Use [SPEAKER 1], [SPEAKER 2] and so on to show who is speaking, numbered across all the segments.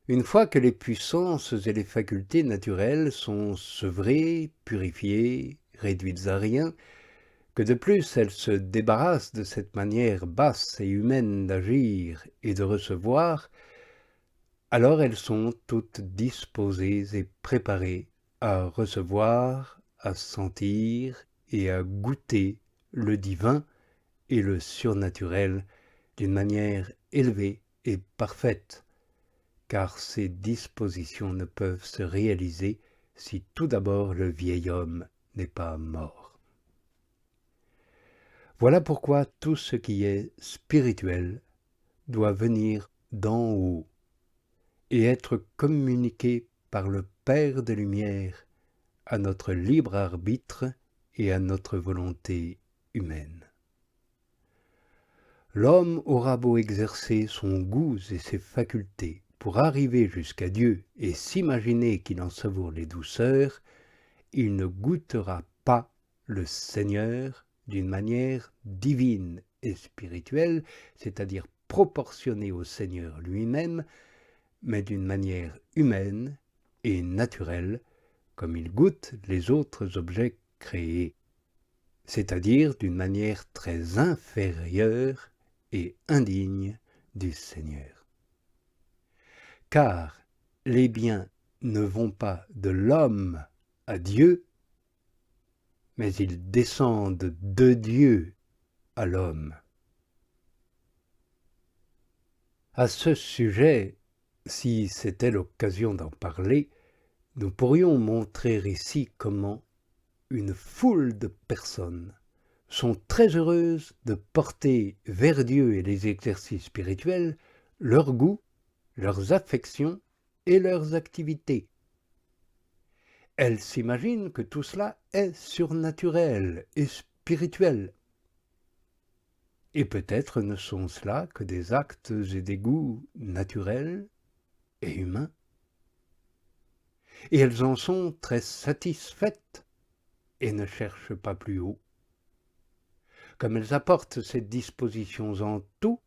[SPEAKER 1] Une fois que les puissances et les facultés naturelles sont sevrées, purifiées, réduites à rien, que de plus elles se débarrassent de cette manière basse et humaine d'agir et de recevoir, alors elles sont toutes disposées et préparées à recevoir, à sentir et à goûter le divin et le surnaturel d'une manière élevée et parfaite, car ces dispositions ne peuvent se réaliser si tout d'abord le vieil homme n'est pas mort. Voilà pourquoi tout ce qui est spirituel doit venir d'en haut et être communiqué par le Père des Lumières à notre libre arbitre et à notre volonté humaine. L'homme aura beau exercer son goût et ses facultés pour arriver jusqu'à Dieu et s'imaginer qu'il en savoure les douceurs, il ne goûtera pas le Seigneur d'une manière divine et spirituelle, c'est-à-dire proportionnée au Seigneur lui-même, mais d'une manière humaine et naturelle, comme il goûte les autres objets créés, c'est-à-dire d'une manière très inférieure et indigne du Seigneur. Car les biens ne vont pas de l'homme à Dieu, mais ils descendent de Dieu à l'homme. À ce sujet, si c'était l'occasion d'en parler, nous pourrions montrer ici comment une foule de personnes sont très heureuses de porter vers Dieu et les exercices spirituels leur goût, leurs affections et leurs activités. Elles s'imaginent que tout cela est surnaturel et spirituel. Et peut-être ne sont cela que des actes et des goûts naturels et humains. Et elles en sont très satisfaites et ne cherchent pas plus haut. Comme elles apportent ces dispositions en tout,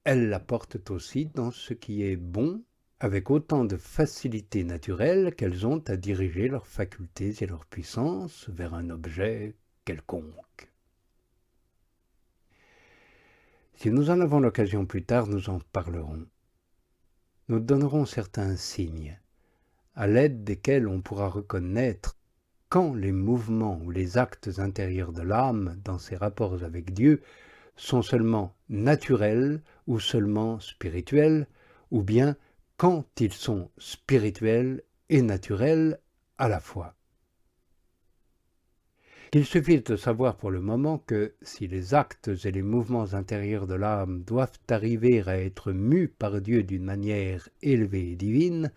[SPEAKER 1] elles l'apportent aussi dans ce qui est bon, avec autant de facilité naturelle qu'elles ont à diriger leurs facultés et leur puissance vers un objet quelconque. Si nous en avons l'occasion plus tard, nous en parlerons. Nous donnerons certains signes, à l'aide desquels on pourra reconnaître quand les mouvements ou les actes intérieurs de l'âme dans ses rapports avec Dieu sont seulement naturels ou seulement spirituels, ou bien quand ils sont spirituels et naturels à la fois. Il suffit de savoir pour le moment que si les actes et les mouvements intérieurs de l'âme doivent arriver à être mus par Dieu d'une manière élevée et divine,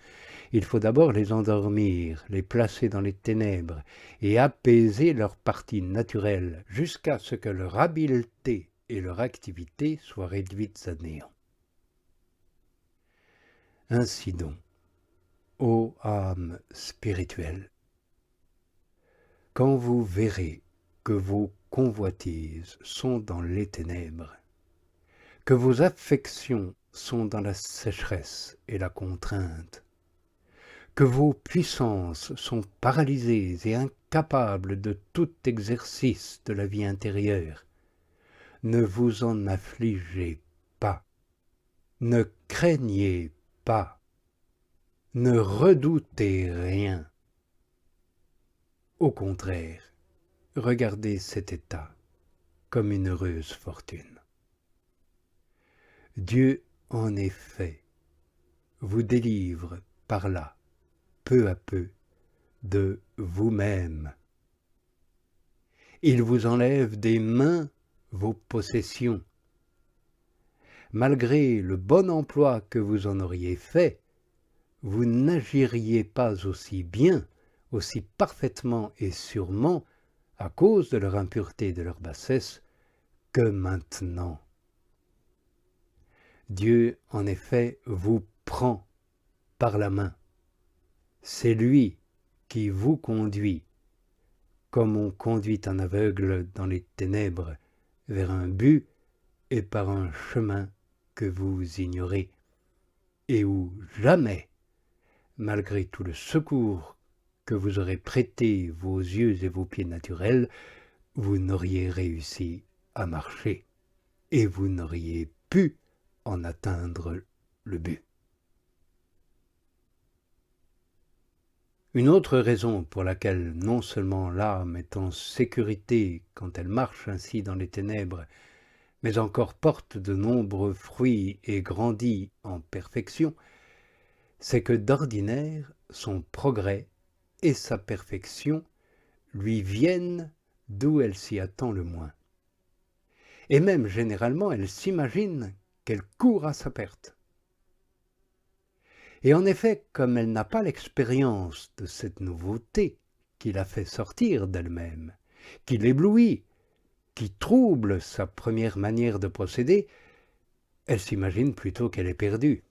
[SPEAKER 1] il faut d'abord les endormir, les placer dans les ténèbres et apaiser leur partie naturelle jusqu'à ce que leur habileté et leur activité soient réduites à néant. Ainsi donc, ô âme spirituelle, quand vous verrez que vos convoitises sont dans les ténèbres, que vos affections sont dans la sécheresse et la contrainte, que vos puissances sont paralysées et incapables de tout exercice de la vie intérieure, ne vous en affligez pas, ne craignez pas, ne redoutez rien. Au contraire, regardez cet état comme une heureuse fortune. Dieu, en effet, vous délivre par là, peu à peu, de vous-même. Il vous enlève des mains vos possessions. Malgré le bon emploi que vous en auriez fait, vous n'agiriez pas aussi bien, aussi parfaitement et sûrement, à cause de leur impureté et de leur bassesse, que maintenant. Dieu, en effet, vous prend par la main. C'est lui qui vous conduit, comme on conduit un aveugle dans les ténèbres, vers un but et par un chemin que vous ignorez. et où jamais, malgré tout le secours que vous aurez prêté vos yeux et vos pieds naturels, vous n'auriez réussi à marcher et vous n'auriez pu en atteindre le but. Une autre raison pour laquelle non seulement l'âme est en sécurité quand elle marche ainsi dans les ténèbres, mais encore porte de nombreux fruits et grandit en perfection, c'est que d'ordinaire son progrès et sa perfection lui viennent d'où elle s'y attend le moins. Et même généralement elle s'imagine qu'elle court à sa perte. Et en effet, comme elle n'a pas l'expérience de cette nouveauté qui la fait sortir d'elle-même, qui l'éblouit, qui trouble sa première manière de procéder, elle s'imagine plutôt qu'elle est perdue,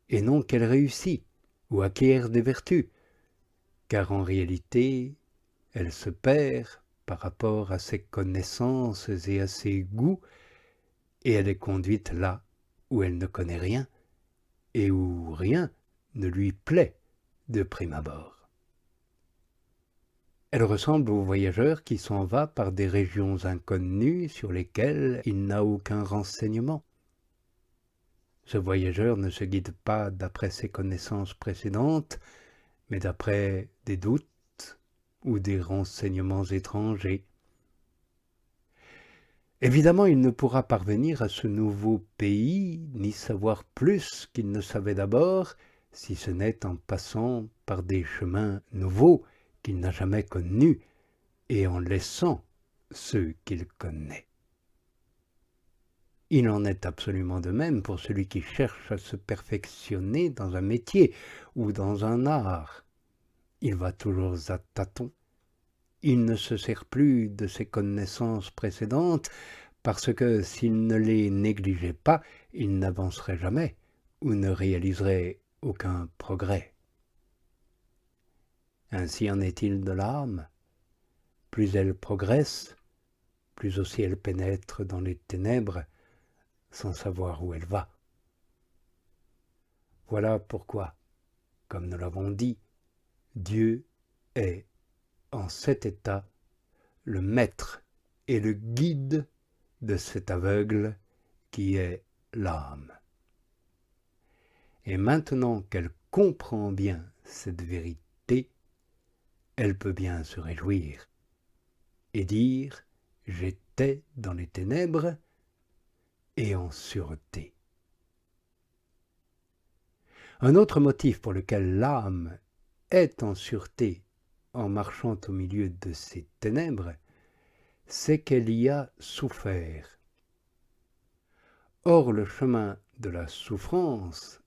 [SPEAKER 1] et non qu'elle réussit ou acquiert des vertus, car en réalité, elle se perd par rapport à ses connaissances et à ses goûts, et elle est conduite là où elle ne connaît rien, et où rien ne lui plaît de prime abord. Elle ressemble au voyageur qui s'en va par des régions inconnues sur lesquelles il n'a aucun renseignement. Ce voyageur ne se guide pas d'après ses connaissances précédentes, mais d'après des doutes ou des renseignements étrangers. Évidemment, il ne pourra parvenir à ce nouveau pays, ni savoir plus qu'il ne savait d'abord, si ce n'est en passant par des chemins nouveaux qu'il n'a jamais connus et en laissant ceux qu'il connaît. Il en est absolument de même pour celui qui cherche à se perfectionner dans un métier ou dans un art. Il va toujours à tâtons. Il ne se sert plus de ses connaissances précédentes parce que s'il ne les négligeait pas, il n'avancerait jamais ou ne réaliserait aucun progrès. Ainsi en est-il de l'âme. Plus elle progresse, plus aussi elle pénètre dans les ténèbres sans savoir où elle va. Voilà pourquoi, comme nous l'avons dit, Dieu est en cet état le maître et le guide de cet aveugle qui est l'âme. Et maintenant qu'elle comprend bien cette vérité, elle peut bien se réjouir et dire « J'étais dans les ténèbres et en sûreté ». Un autre motif pour lequel l'âme est en sûreté en marchant au milieu de ces ténèbres, c'est qu'elle y a souffert. Or, le chemin de la souffrance,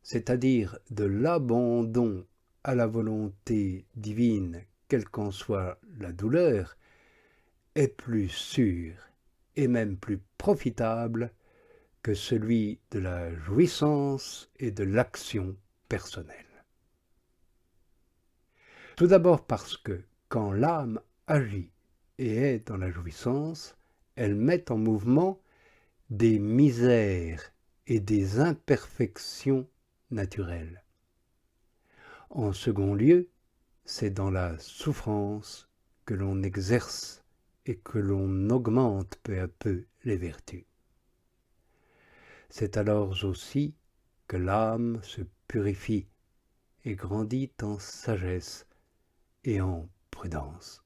[SPEAKER 1] c'est-à-dire de l'abandon à la volonté divine, quelle qu'en soit la douleur, est plus sûr et même plus profitable que celui de la jouissance et de l'action personnelle. Tout d'abord parce que, quand l'âme agit et est dans la jouissance, elle met en mouvement des misères et des imperfections naturelles. En second lieu, c'est dans la souffrance que l'on exerce et que l'on augmente peu à peu les vertus. C'est alors aussi que l'âme se purifie et grandit en sagesse et en prudence.